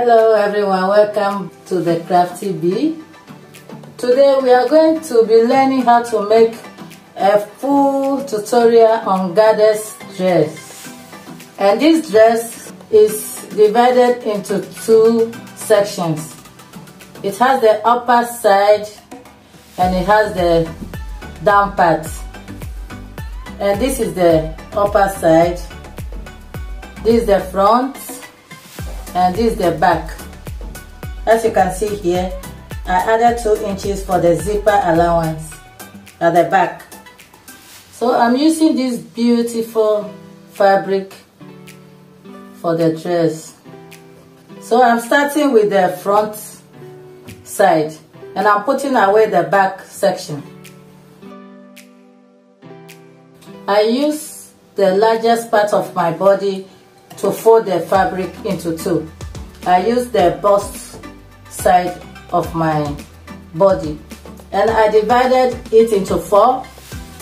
Hello everyone, welcome to the Crafty Bee. Today we are going to be learning how to make a full tutorial on goddess dress. And this dress is divided into two sections. It has the upper side and it has the down part. And this is the upper side, this is the front, and this is the back. As you can see here, I added 2 inches for the zipper allowance at the back. So I'm using this beautiful fabric for the dress. So I'm starting with the front side and I'm putting away the back section. I use the largest part of my body to fold the fabric into 2. I use the bust side of my body and I divided it into 4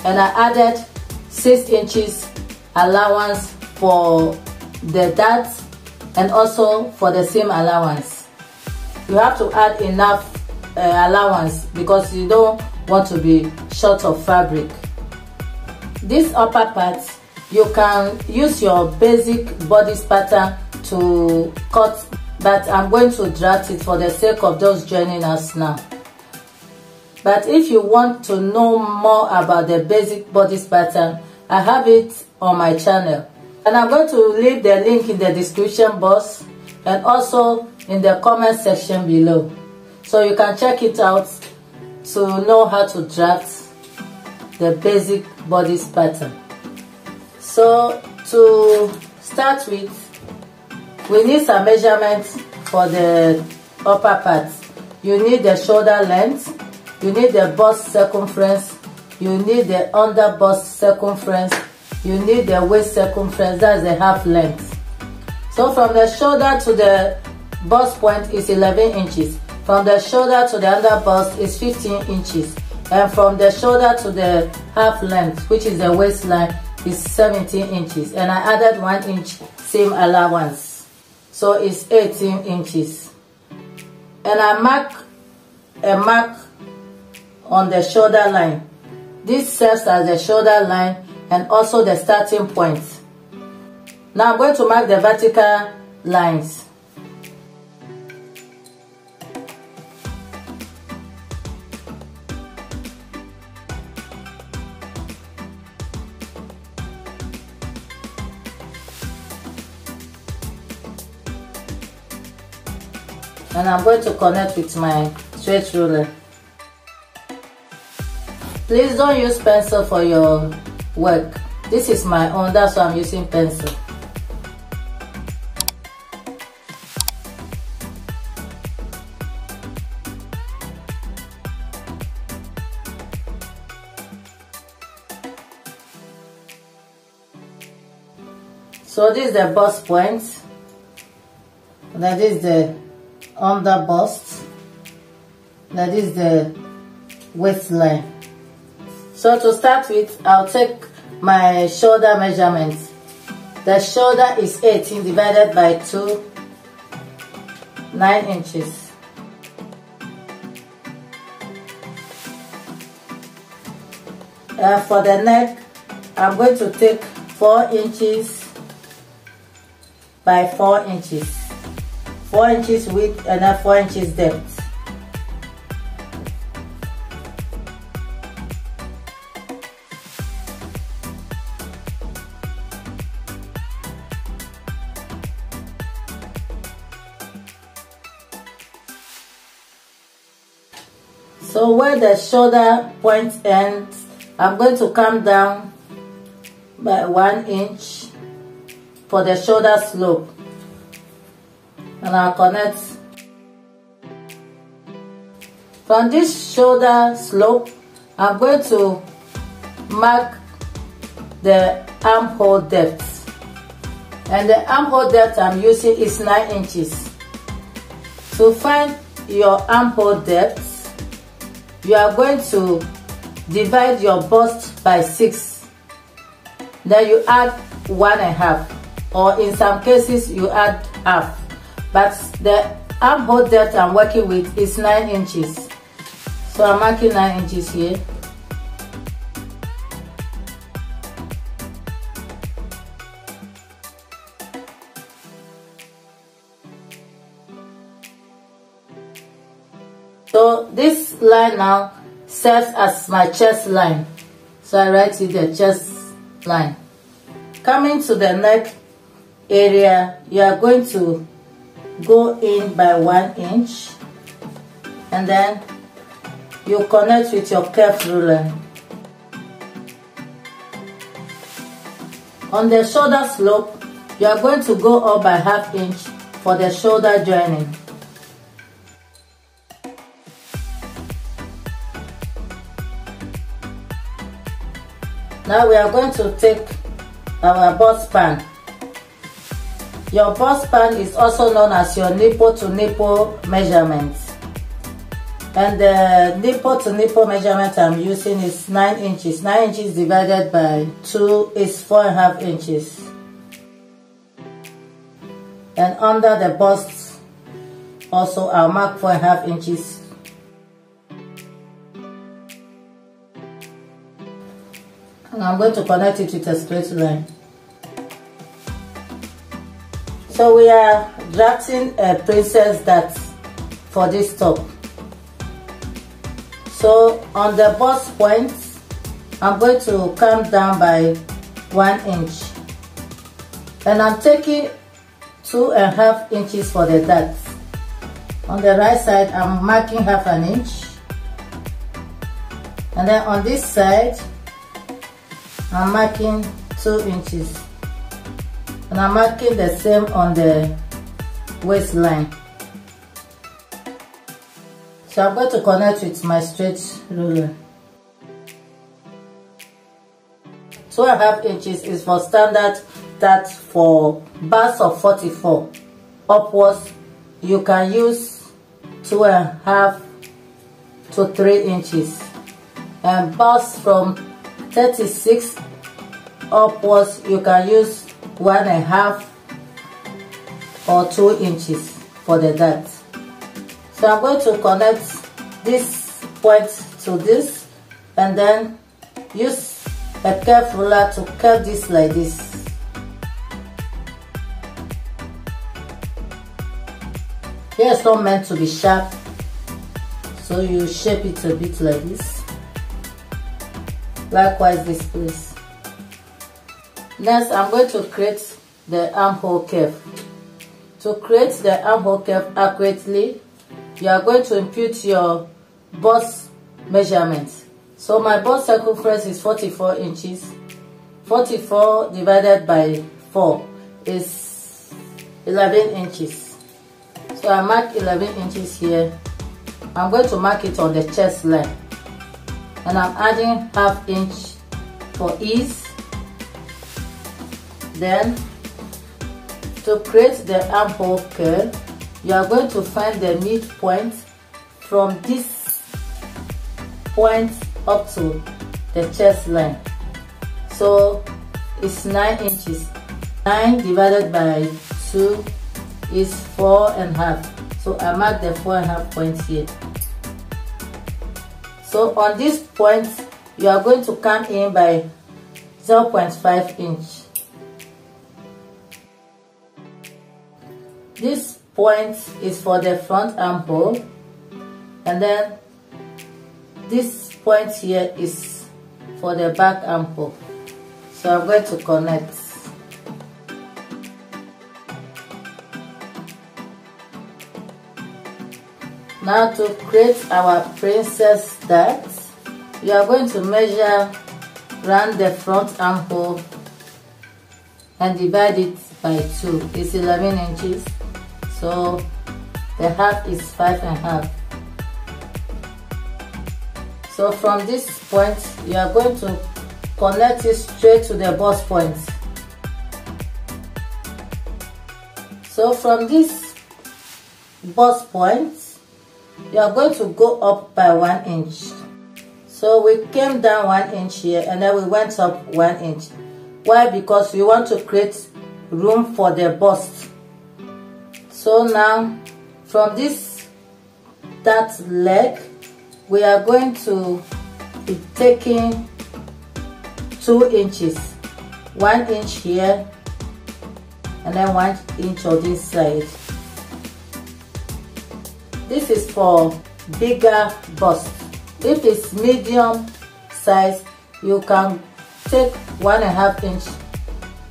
and I added 6 inches allowance for the dart and also for the seam allowance. You have to add enough allowance because you don't want to be short of fabric. This upper part, you can use your basic bodice pattern to cut, but I'm going to draft it for the sake of just joining us now. But if you want to know more about the basic bodice pattern, I have it on my channel. And I'm going to leave the link in the description box and also in the comment section below. So you can check it out to know how to draft the basic bodice pattern. So to start with, we need some measurements for the upper part. You need the shoulder length, you need the bust circumference, you need the under bust circumference, you need the waist circumference, that's the half length. So from the shoulder to the bust point is 11 inches. From the shoulder to the under bust is 15 inches. And from the shoulder to the half length, which is the waistline, is 17 inches. And I added 1 inch seam allowance. So it's 18 inches. And I mark a mark on the shoulder line. This serves as the shoulder line and also the starting point. Now I'm going to mark the vertical lines. And I'm going to connect with my straight ruler. Please don't use pencil for your work. This is my own, that's why I'm using pencil. So this is the bust point. That is the under bust. That is the waistline. So to start with, I'll take my shoulder measurement. The shoulder is 18 divided by 2, 9 inches. For the neck, I'm going to take 4 inches by 4 inches. 4 inches width and 4 inches depth. So where the shoulder point ends, I'm going to come down by 1 inch for the shoulder slope. And I'll connect. From this shoulder slope, I'm going to mark the armhole depth. And the armhole depth I'm using is 9 inches. To find your armhole depth, you are going to divide your bust by 6. Then you add 1.5, or in some cases you add half. but the armhole depth I'm working with is 9 inches. So I'm marking 9 inches here. So this line now serves as my chest line. So I write it the chest line. Coming to the neck area, you are going to go in by 1 inch, and then you connect with your curve ruler. On the shoulder slope, you are going to go up by ½ inch for the shoulder joining. Now we are going to take our bust span. Your bust span is also known as your nipple to nipple measurement. And the nipple to nipple measurement I'm using is 9 inches. 9 inches divided by 2 is 4½ inches. And under the bust also I'll mark 4½ inches. And I'm going to connect it with a straight line. So we are drafting a princess dart for this top. So on the bust point, I'm going to come down by 1 inch. And I'm taking 2½ inches for the dart. On the right side, I'm marking ½ inch. And then on this side, I'm marking 2 inches. And I'm marking the same on the waistline. So I'm going to connect with my straight ruler. 2½ inches is for standard dart for bars of 44. Upwards, you can use 2½ to 3 inches. And bars from 36 upwards, you can use 1½ or 2 inches for the dart. So I'm going to connect this point to this, and then use a curve ruler to curve this like this. Here it's not meant to be sharp, so you shape it a bit like this. Likewise this place. Next, I'm going to create the armhole curve. To create the armhole curve accurately, you are going to impute your bust measurement. So my bust circumference is 44 inches. 44 divided by 4 is 11 inches. So I mark 11 inches here. I'm going to mark it on the chest line. And I'm adding ½ inch for ease. Then, to create the armhole curve, you are going to find the midpoint from this point up to the chest line. So it's 9 inches. 9 divided by 2 is 4½. So I mark the 4½ point here. So on this point, you are going to come in by 0.5 inch. This point is for the front armhole, and then this point here is for the back armhole. So I'm going to connect. Now to create our princess dart, you are going to measure round the front armhole and divide it by 2. It's 11 inches. So the half is 5½. So from this point, you are going to connect it straight to the bust point. So from this bust point, you are going to go up by 1 inch. So we came down 1 inch here, and then we went up 1 inch. Why? Because we want to create room for the bust. So now from that leg we are going to be taking 2 inches, 1 inch here and then 1 inch on this side. This is for bigger bust. If it's medium size, you can take 1.5 inch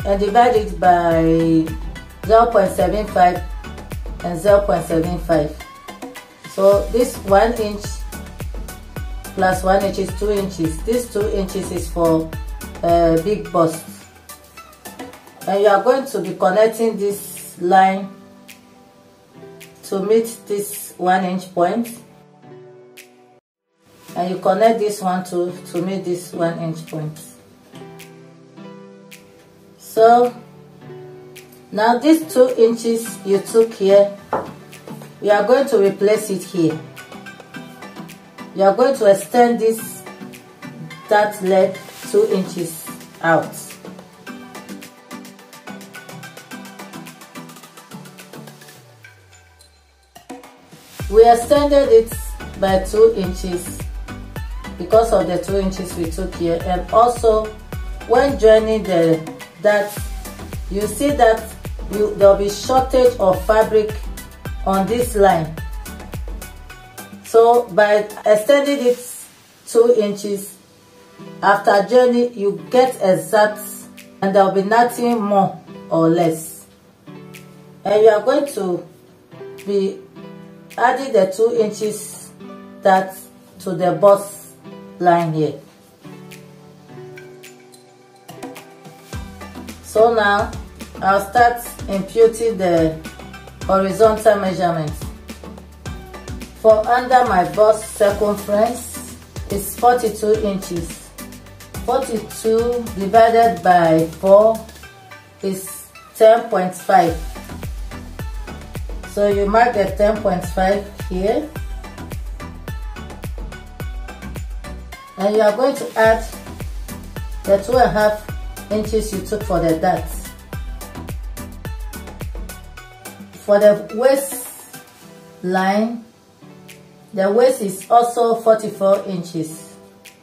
and divide it by 0.75 and 0.75. So this 1 inch plus 1 inch is 2 inches. This 2 inches is for big bust. And you are going to be connecting this line to meet this 1 inch point, and you connect this one to meet this 1 inch point. So now these 2 inches you took here, you are going to replace it here. You are going to extend that leg 2 inches out. We extended it by 2 inches because of the 2 inches we took here, and also when joining that, you see that there will be shortage of fabric on this line. So by extending it 2 inches, after joining you get exact, and there will be nothing more or less. And you are going to be adding the 2 inches that to the bust line here. So now I'll start imputing the horizontal measurements. For under my bust circumference is 42 inches. 42 divided by 4 is 10.5. So you mark the 10.5 here, and you are going to add the 2.5 inches you took for the dart. For the waist line, the waist is also 44 inches.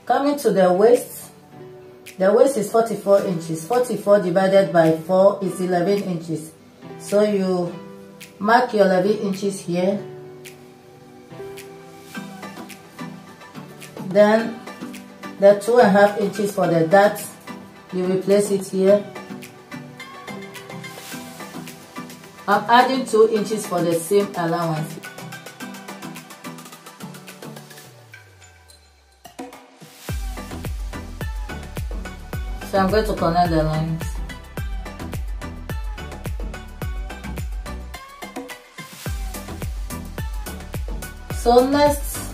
Coming to the waist is 44 inches. 44 divided by 4 is 11 inches. So you mark your 11 inches here. Then the 2.5 inches for the dart, you replace it here. I'm adding 2 inches for the same allowance. So I'm going to connect the lines. So next,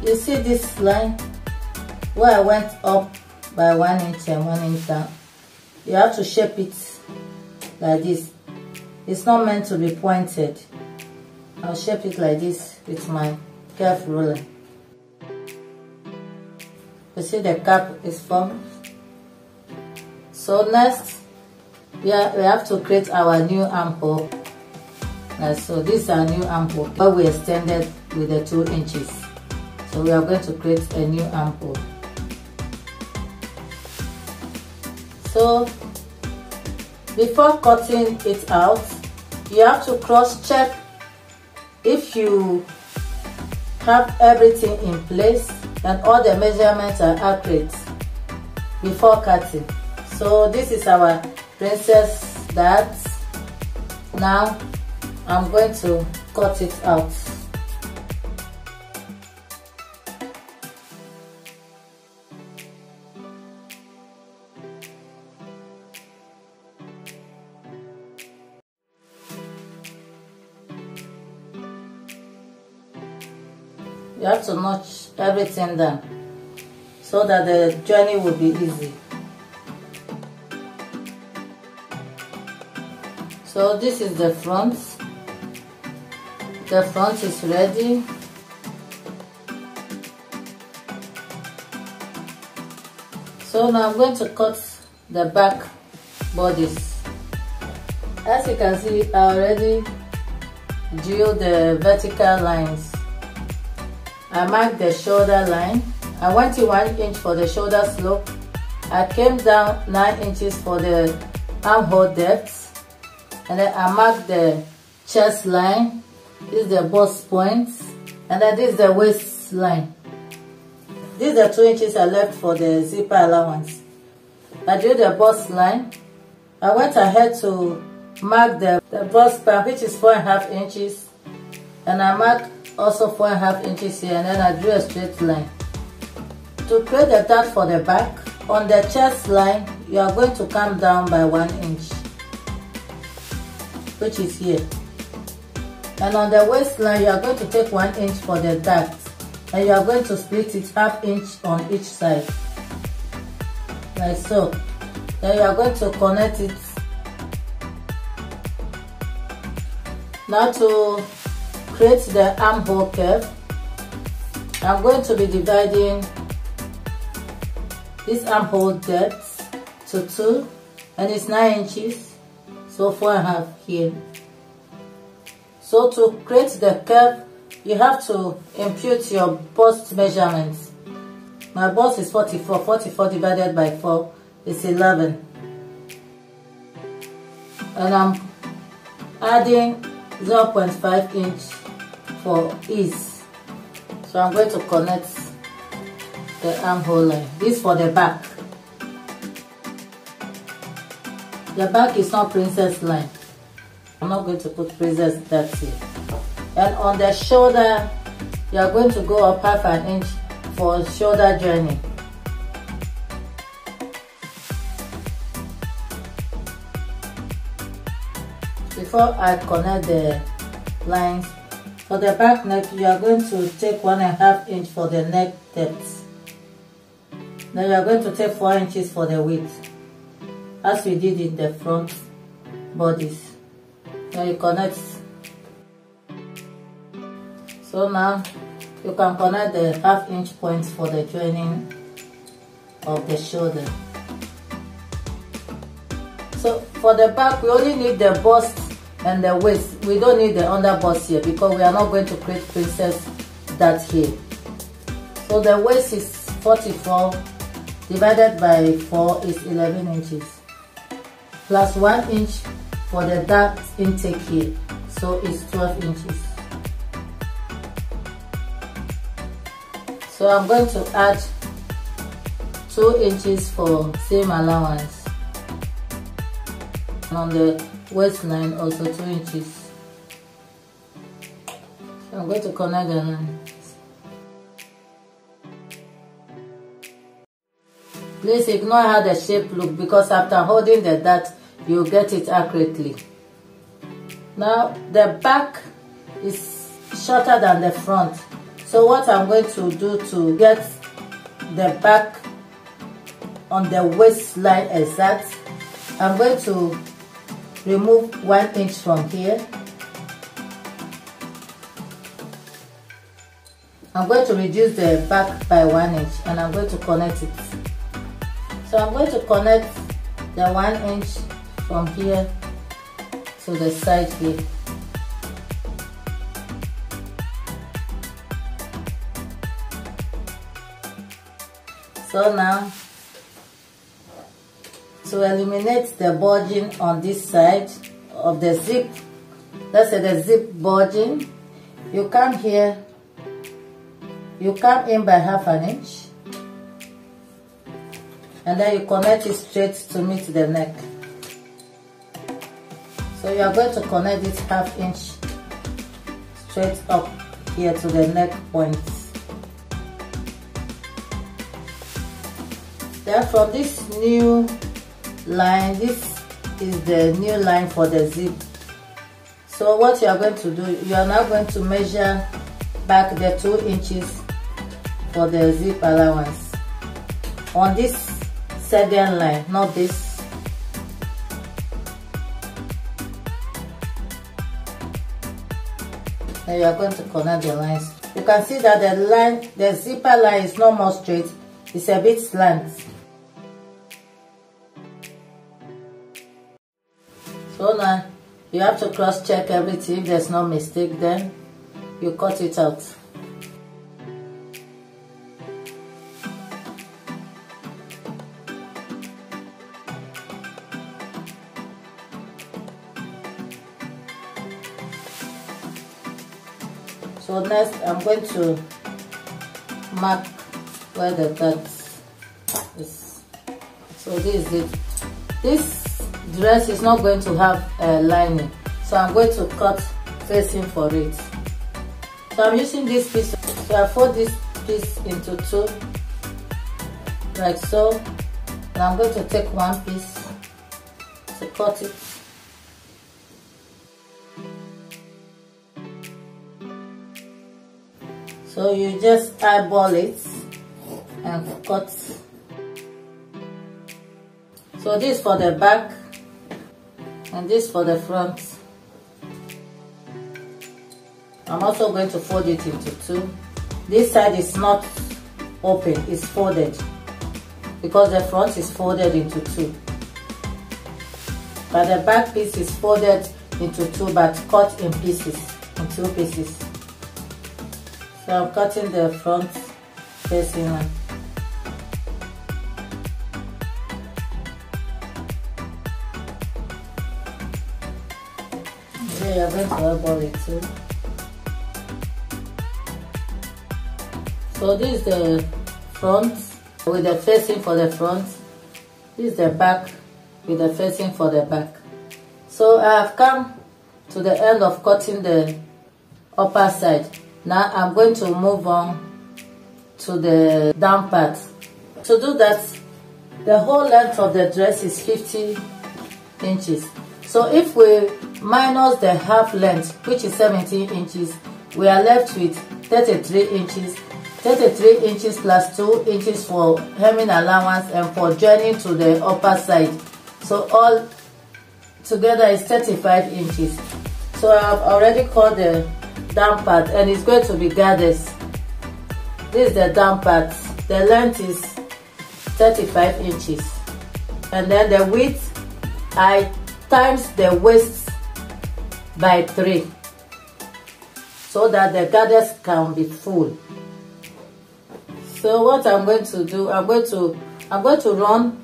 you see this line where I went up by 1 inch and 1 inch down. You have to shape it like this. It's not meant to be pointed. I'll shape it like this with my curve ruler. You see the cap is formed. So next, we have to create our new armhole. So this is our new armhole where we extended with the 2 inches. So we are going to create a new armhole. So before cutting it out, you have to cross check if you have everything in place and all the measurements are accurate before cutting. So this is our princess dart. Now I'm going to cut it out. You have to notch everything down so that the journey will be easy. So this is the front. The front is ready. So now I'm going to cut the back bodice. As you can see, I already drill the vertical lines. I marked the shoulder line. I went in 1 inch for the shoulder slope. I came down 9 inches for the armhole depth, and then I marked the chest line. This is the bust point, and then this is the waist line. These are 2 inches I left for the zipper allowance. I drew the bust line. I went ahead to mark the bust span, which is 4.5 inches, and I marked also 4.5 inches here, and then I drew a straight line. To create the dart for the back, on the chest line, you are going to come down by 1 inch, which is here. And on the waistline, you are going to take 1 inch for the dart, and you are going to split it 1/2 inch on each side, like so. Then you are going to connect it. Now to create the armhole curve, I'm going to be dividing this armhole depth to 2, and it's 9 inches, so 4.5 here. So to create the curve, you have to impute your bust measurements. My bust is 44. 44 divided by 4 is 11. And I'm adding 0.5 inch for ease. So I'm going to connect the armhole line. This for the back. The back is not princess line. I'm not going to put princess dart here. And on the shoulder, you are going to go up 1/2 inch for shoulder joining. Before I connect the lines, for the back neck, you are going to take 1.5 inch for the neck depth. Now you are going to take 4 inches for the width, as we did in the front bodice. Now you connect. So now you can connect the 1/2 inch points for the joining of the shoulder. So for the back, we only need the bust and the waist. We don't need the under bust here because we are not going to create princess dart here. So the waist is 44 divided by 4 is 11 inches, plus 1 inch for the dart intake here, so it's 12 inches. So I'm going to add 2 inches for seam allowance. And on the waistline also 2 inches. So I'm going to connect the line. Please ignore how the shape looks, because after holding the dart, you get it accurately. Now the back is shorter than the front. So what I'm going to do to get the back on the waistline exact, I'm going to remove 1 inch from here. I'm going to reduce the back by 1 inch, and I'm going to connect it. So I'm going to connect the 1 inch from here to the side here. So now, to eliminate the bulging on this side of the zip, let's say the zip bulging, you come here, you come in by 1/2 inch, and then you connect it straight to meet the neck. So you are going to connect it 1/2 inch straight up here to the neck point. Then from this new line, this is the new line for the zip. So what you are going to do, you are now going to measure back the 2 inches for the zip allowance on this second line, not this. Then you are going to connect the lines. You can see that the line, the zipper line is not more straight, it's a bit slant. So now You have to cross check everything. If there's no mistake, then you cut it out. So next I'm going to mark where the dot is. So this is it. This dress is not going to have a lining, so I'm going to cut facing for it. So I'm using this piece, so I fold this piece into two, like so, and I'm going to take one piece to cut it. So you just eyeball it and cut. So this for the back and this for the front. I'm also going to fold it into two. This side is not open, it's folded, because the front is folded into two. But the back piece is folded into two but cut in pieces, in two pieces. So I'm cutting the front facing one. Okay, I'm going to eyeball it too. So this is the front with the facing for the front. This is the back with the facing for the back. So I have come to the end of cutting the upper side. Now I'm going to move on to the down part. To do that, the whole length of the dress is 50 inches. So if we minus the half length, which is 17 inches, we are left with 33 inches. 33 inches plus 2 inches for hemming allowance and for joining to the upper side. So all together is 35 inches. So I have already cut the down part and it's going to be gathers. This is the down part. The length is 35 inches. And then the width, I times the waist by 3 so that the gathers can be full. So what I'm going to do, I'm going to run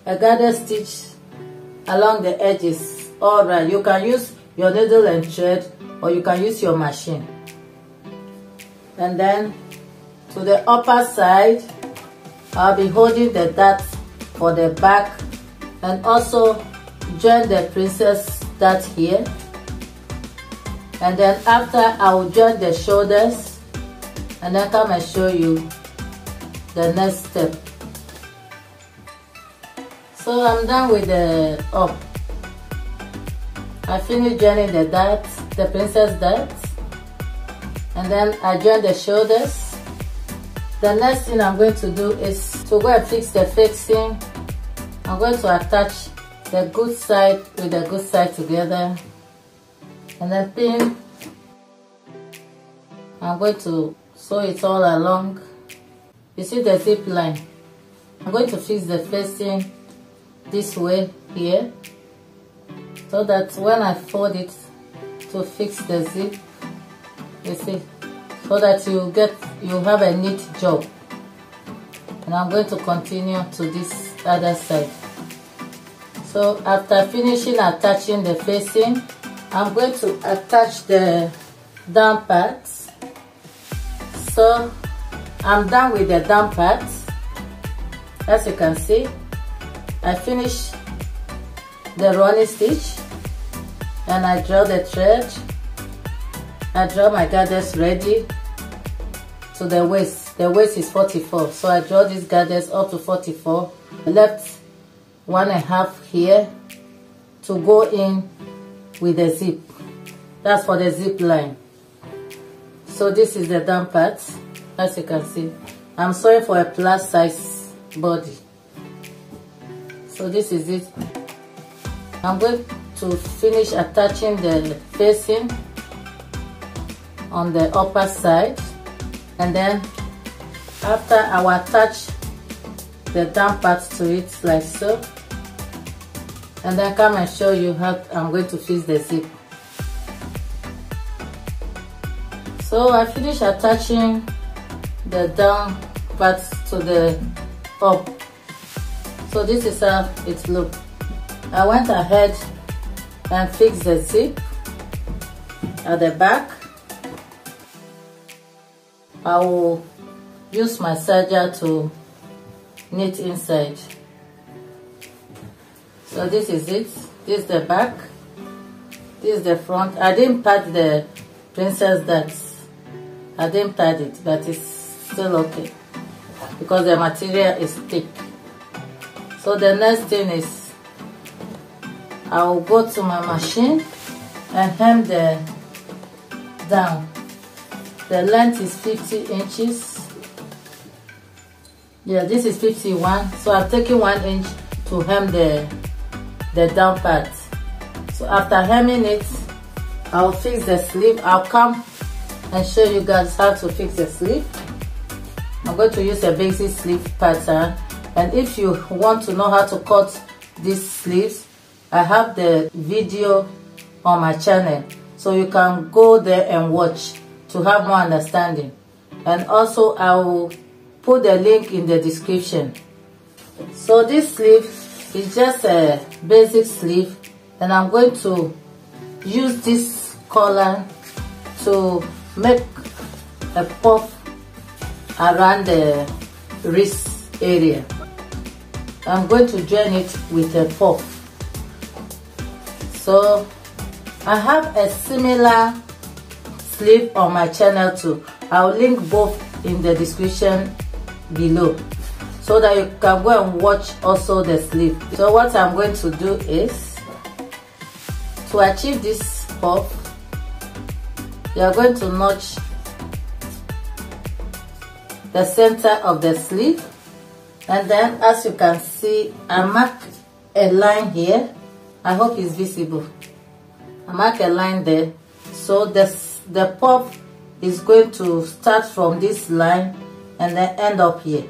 a gather stitch along the edges. Alright, you can use your needle and thread or you can use your machine. And then to the upper side, I'll be holding the dart for the back and also join the princess dart here. And then after, I will join the shoulders and then come and show you the next step. So I'm done with the up. I finished joining the dart, the princess dart, and then I join the shoulders. The next thing I'm going to do is to go and fix the facing. I'm going to attach the good side with the good side together and then pin. I'm going to sew it all along. You see the zip line. I'm going to fix the facing this way here so that when I fold it to fix the zip, you see, so that you have a neat job. And I'm going to continue to this other side. So after finishing attaching the facing, I'm going to attach the down parts. So I'm done with the down parts. As you can see, I finished the running stitch and I draw the thread. I draw my gathers ready to the waist. The waist is 44, so I draw these gathers up to 44. Left 1.5 here to go in with the zip. That's for the zip line. So this is the down part. As you can see, I'm sewing for a plus size body. So this is it. I'm going to finish attaching the facing on the upper side, and then after I will attach the down part to it like so. and then come and show you how I'm going to fix the zip. So I finished attaching the down part to the up. So this is how it looks. I went ahead and fixed the zip at the back. I will use my serger to knit inside. So this is it. This is the back. This is the front. I didn't pad the princess darts. I didn't pad it, but it's still okay because the material is thick. So the next thing is I will go to my machine and hem the down. The length is 50 inches. Yeah, this is 51. So I'm taking 1 inch to hem the down part. So after hemming it, I'll fix the sleeve. I'll come and show you guys how to fix the sleeve. I'm going to use a basic sleeve pattern, and if you want to know how to cut these sleeves, I have the video on my channel, so you can go there and watch to have more understanding. And also I will put the link in the description. So this sleeve is just a basic sleeve, and I'm going to use this collar to make a puff around the wrist area. I'm going to join it with a puff. So I have a similar sleeve on my channel too. I'll link both in the description below so that you can go and watch also the sleeve. So what I'm going to do is, to achieve this puff, you are going to notch the center of the sleeve, and then as you can see, I mark a line here. I hope it's visible. I mark a line there. So the puff is going to start from this line and then end up here.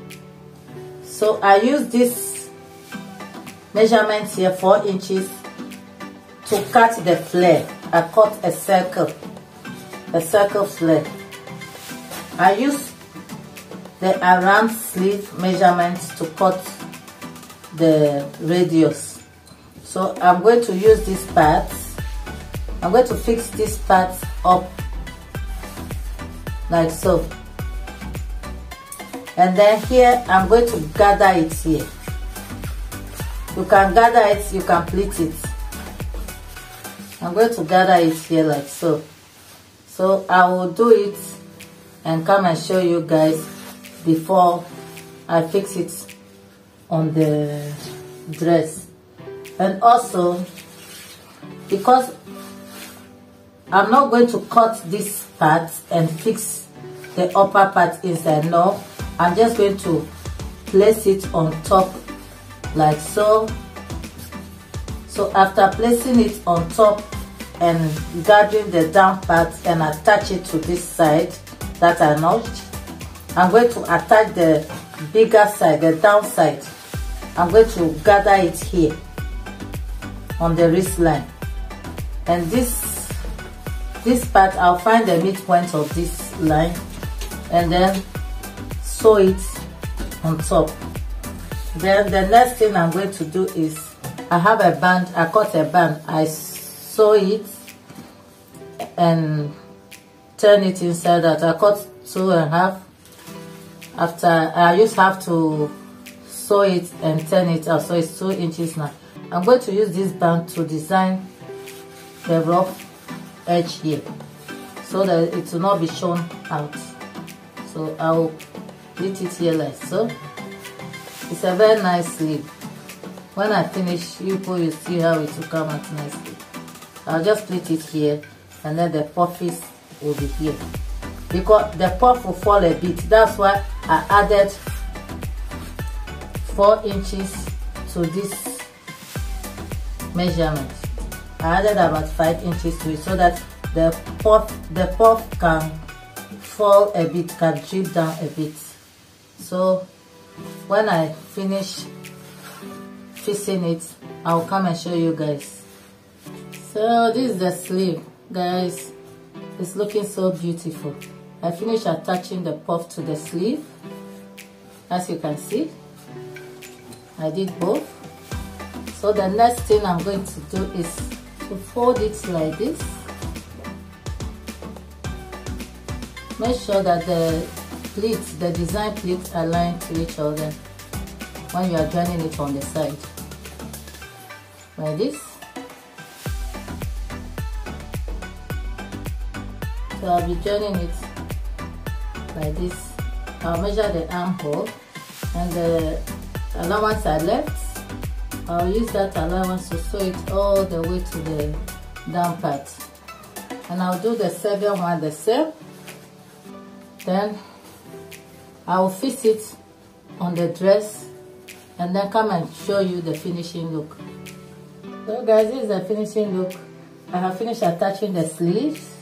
So I use this measurement here, 4 inches, to cut the flare. I cut a circle flare. I use the around sleeve measurement to cut the radius. So I'm going to use this part. I'm going to fix this part up like so, and then here I'm going to gather it here. You can gather it, you can pleat it. I'm going to gather it here like so. So I will do it and come and show you guys before I fix it on the dress. And also, because I'm not going to cut this part and fix the upper part inside, no, I'm just going to place it on top like so. So after placing it on top and gathering the down part and attach it to this side that I notched, I'm going to attach the bigger side, the down side. I'm going to gather it here on the wrist line, and this part I'll find the midpoint of this line and then sew it on top. Then the next thing I'm going to do is, I have a band, I cut a band, I sew it and turn it inside that. I cut 2.5. After I use half to sew it and turn it out, so it's 2 inches now. I'm going to use this band to design the rough edge here so that it will not be shown out. So I'll pleat it here like so. It's a very nice sleeve. When I finish, you will see how it will come out nicely. I'll just pleat it here, and then the puffies will be here, because the puff will fall a bit. That's why I added 4 inches to this measurement. I added about 5 inches to it so that the puff can fall a bit, can drip down a bit. So when I finish fixing it, I'll come and show you guys. So this is the sleeve, guys. It's looking so beautiful. I finished attaching the puff to the sleeve. As you can see, I did both. So the next thing I'm going to do is to fold it like this. Make sure that the pleats, the design pleats, align to each other when you are joining it on the side. Like this. So I'll be joining it like this. I'll measure the armhole, and the allowance I left, I'll use that allowance to sew it all the way to the down part. And I'll do the second one the same. Then I'll fix it on the dress and then come and show you the finishing look. So guys, this is the finishing look. I have finished attaching the sleeves.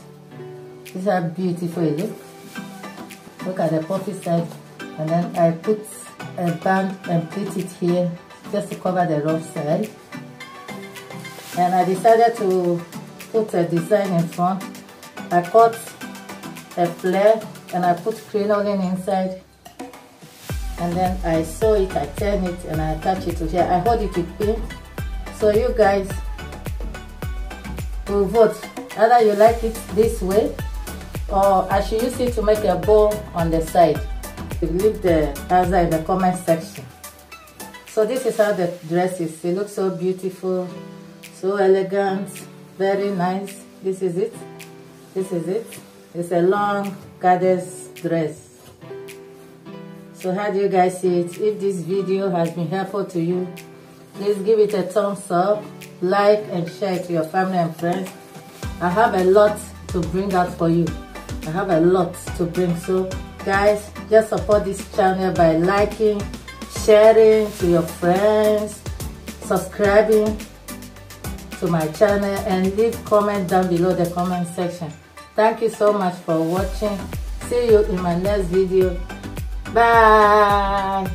This is how beautiful it looks. Look at the puffy side, and then I put a band and put it here just to cover the rough side. And I decided to put a design in front. I cut a flare and I put crinoline inside, and then I sew it, I turn it, and I attach it to here. I hold it with pin. So you guys will vote either you like it this way, or I should use it to make a bow on the side. Leave the answer in the comment section. So this is how the dress is. It looks so beautiful, so elegant, very nice. This is it. This is it. It's a long goddess dress. So how do you guys see it? If this video has been helpful to you, please give it a thumbs up, like and share it to your family and friends. I have a lot to bring out for you. I have a lot to bring. So guys, just support this channel by liking, sharing to your friends, subscribing to my channel, and leave comment down below the comment section. Thank you so much for watching. See you in my next video. Bye.